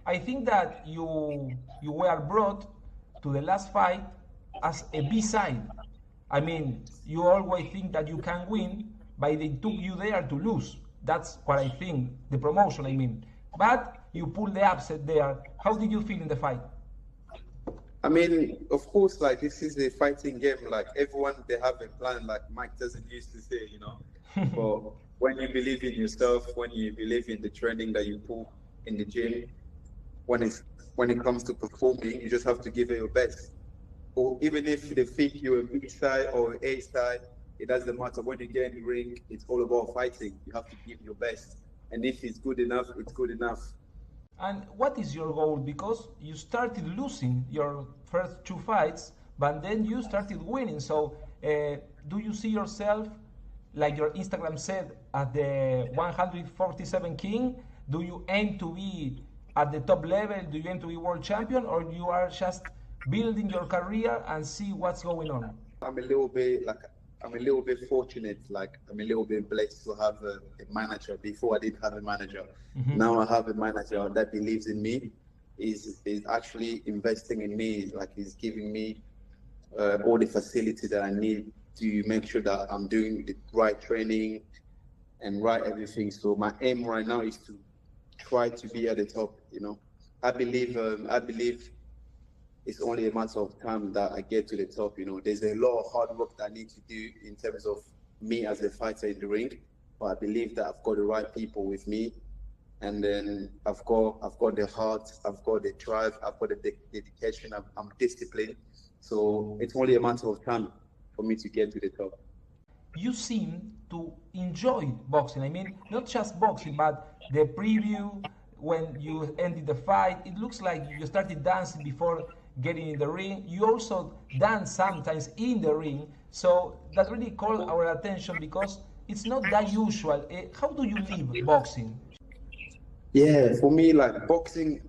I think that you were brought to the last fight as a B side. I mean, you always think that you can win, but they took you there to lose. That's what I think, the promotion, I mean. But you pulled the upset there. How did you feel in the fight? I mean, of course, like this is a fighting game. Like everyone, they have a plan. Like Mike doesn't used to say, you know. But when you believe in yourself, when you believe in the training that you put in the gym, when it comes to performing, you just have to give it your best. Or even if they think you're a B side or an A side, it doesn't matter. When you get in the ring, it's all about fighting. You have to give your best. And if it's good enough, it's good enough. And what is your goal? Because you started losing your first two fights, but then you started winning. So, do you see yourself, like your Instagram said, at the 147 king? Do you aim to be at the top level? Do you aim to be world champion, or you are just building your career and see what's going on? I'm a little bit fortunate. Like I'm a little bit blessed to have a manager. Before I didn't have a manager. Mm-hmm. Now I have a manager that believes in me. Is actually investing in me. Like he's giving me all the facility that I need to make sure that I'm doing the right training and right everything. So my aim right now is to try to be at the top. You know, I believe it's only a matter of time that I get to the top. You know, there's a lot of hard work that I need to do in terms of me as a fighter in the ring, but I believe that I've got the right people with me, and then I've got the heart, I've got the drive, I've got the dedication, I'm disciplined. So it's only a matter of time for me to get to the top. You seem to enjoy boxing. I mean, not just boxing, but the preview when you ended the fight. It looks like you started dancing before getting in the ring. You also dance sometimes in the ring, so that really caught our attention because it's not that usual. How do you live boxing? Yeah, for me, like boxing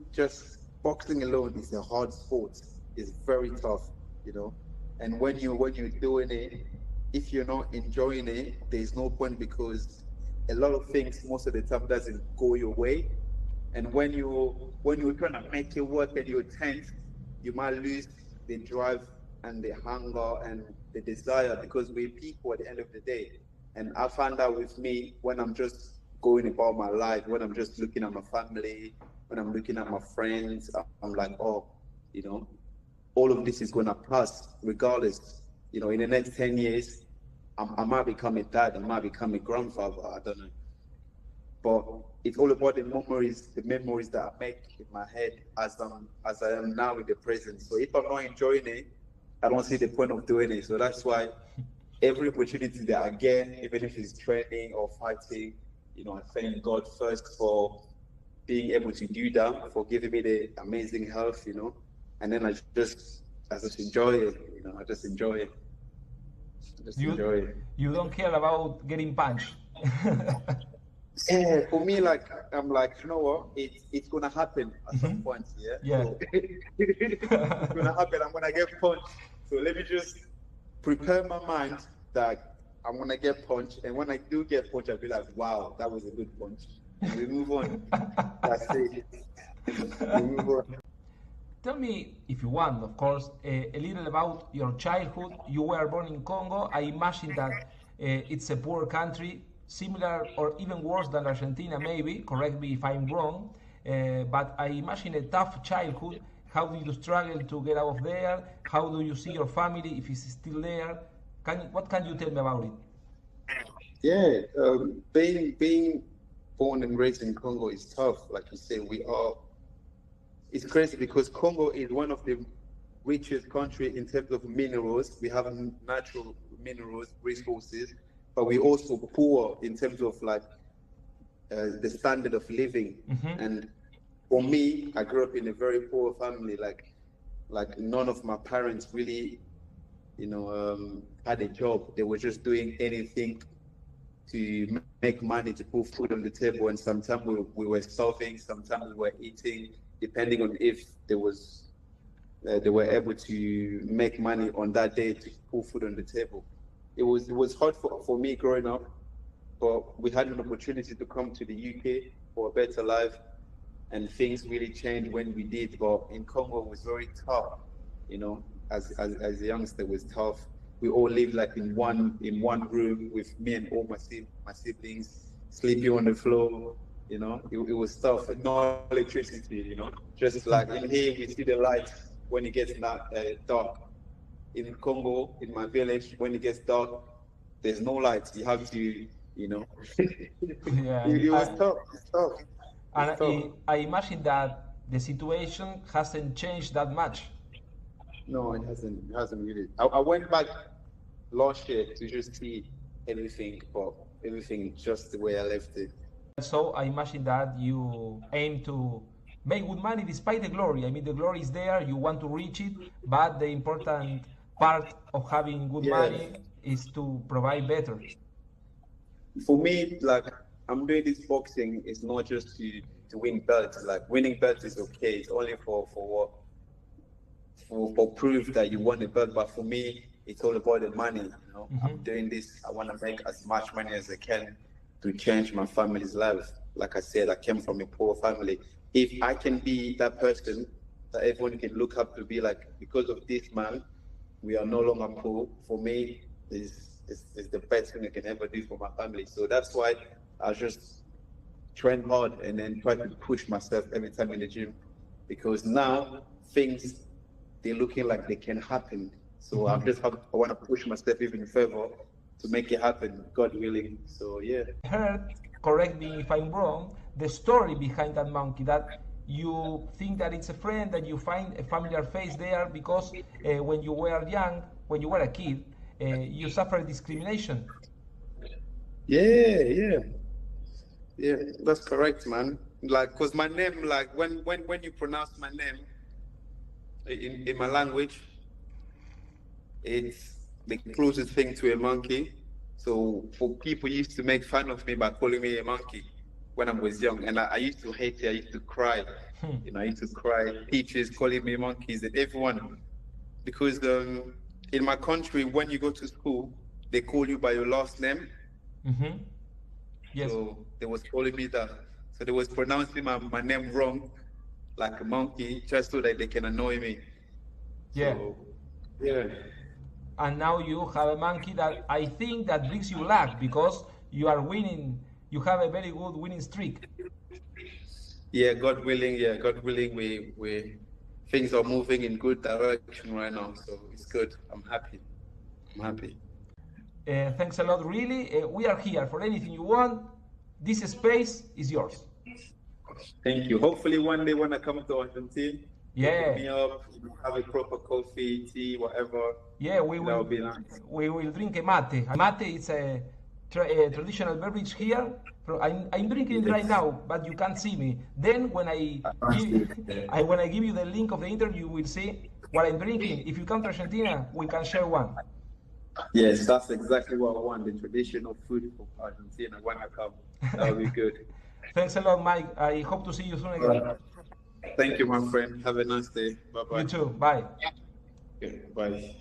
alone is a hard sport. It's very tough, you know. And when you're doing it, if you're not enjoying it, there's no point, because a lot of things most of the time doesn't go your way. And when you're trying to make it work and you're tense, you might lose the drive and the hunger and the desire, because we're people at the end of the day. And I found out with me, when I'm just going about my life, when I'm just looking at my family, when I'm looking at my friends, I'm like, oh, you know, all of this is going to pass regardless. You know, in the next 10 years, I might become a dad, I might become a grandfather, I don't know. But it's all about the memories that I make in my head as I am now in the present. So if I'm not enjoying it, I don't see the point of doing it. So that's why every opportunity that I get, even if it's training or fighting, you know, I thank God first for being able to do that, for giving me the amazing health, you know, and then I just enjoy it, you know, I just enjoy it. You don't care about getting punched. Yeah, for me, like I'm like, you know what? It's gonna happen at some point. Yeah. Yeah. So, it's gonna happen. I'm gonna get punched. So let me just prepare my mind that I'm gonna get punched, and when I do get punched, I'll be like, wow, that was a good punch. And we move on. That's it. We move on. Tell me, if you want, of course, a little about your childhood. You were born in Congo. I imagine that it's a poor country, similar or even worse than Argentina, maybe. Correct me if I'm wrong. But I imagine a tough childhood. How did you struggle to get out of there? How do you see your family if it's still there? What can you tell me about it? Yeah, being born and raised in Congo is tough. Like you say, it's crazy because Congo is one of the richest countries in terms of minerals. We have natural minerals, resources, but we're also poor in terms of like the standard of living. Mm-hmm. And for me, I grew up in a very poor family. Like none of my parents really, had a job. They were just doing anything to make money to put food on the table. And sometimes we were starving, sometimes we were eating, depending on if they were able to make money on that day to put food on the table. It was hard for me growing up, but we had an opportunity to come to the UK for a better life. and things really changed when we did. But in Congo, it was very tough, you know. As a youngster, it was tough. We all lived like in one room with me and all my siblings, sleeping on the floor. You know, it was tough. No electricity. You know, just like in here, we see the lights when it gets dark. In Congo, in my village, when it gets dark, there's no lights. You have to, you know. Yeah, it was tough. It's tough. and It's tough. I imagine that the situation hasn't changed that much. No, it hasn't. It hasn't really. I went back last year to just see everything, but everything just the way I left it. So I imagine that you aim to make good money despite the glory. I mean, the glory is there, you want to reach it, but the important part of having good Yeah. money is to provide better. For me, like I'm doing this boxing is not just to win belts. Like winning belts is okay. It's only for what for proof that you won the belt. But for me, it's all about the money. You know, I'm doing this. I want to make as much money as I can to change my family's life. Like I said, I came from a poor family. If I can be that person that everyone can look up to, be like, because of this man, we are no longer poor. For me, is the best thing I can ever do for my family. So that's why I just train hard and then try to push myself every time in the gym, because now things they're looking like they can happen. So I want to push myself even further to make it happen, God willing. So yeah. I heard, correct me if I'm wrong, the story behind that monkey, that you think that it's a friend, that you find a familiar face there because when you were young, when you were a kid, you suffered discrimination. Yeah, that's correct, man. Like, cause my name, like when you pronounce my name in my language, it's the closest thing to a monkey. So for people used to make fun of me by calling me a monkey when I was young, and I used to hate it. I used to cry. You know, I used to cry. Teachers calling me monkeys and everyone, because in my country, when you go to school, they call you by your last name. Mm-hmm. Yes. So they was calling me that. So they was pronouncing my name wrong, like a monkey, just so that they can annoy me. Yeah. So, yeah. And now you have a monkey that I think that brings you luck because you are winning. You have a very good winning streak. Yeah, God willing. Yeah, God willing. We things are moving in good direction right now. So it's good. I'm happy. I'm happy. Thanks a lot, really. We are here for anything you want. This space is yours. Thank you. Hopefully one day when I come to Argentina, Yeah. pick me up, have a proper coffee, tea, whatever. Yeah, we That will. would be nice. We will drink a mate. Mate is a traditional beverage here. I'm drinking it right now, but you can't see me. Then when when I give you the link of the interview, you will see what I'm drinking. If you come to Argentina, we can share one. Yes, that's exactly what I want. The traditional food from Argentina when I come. That would be good. Thanks a lot, Mike. I hope to see you soon again. Thank you, my friend. Have a nice day. Bye bye. You too. Bye. Okay, bye.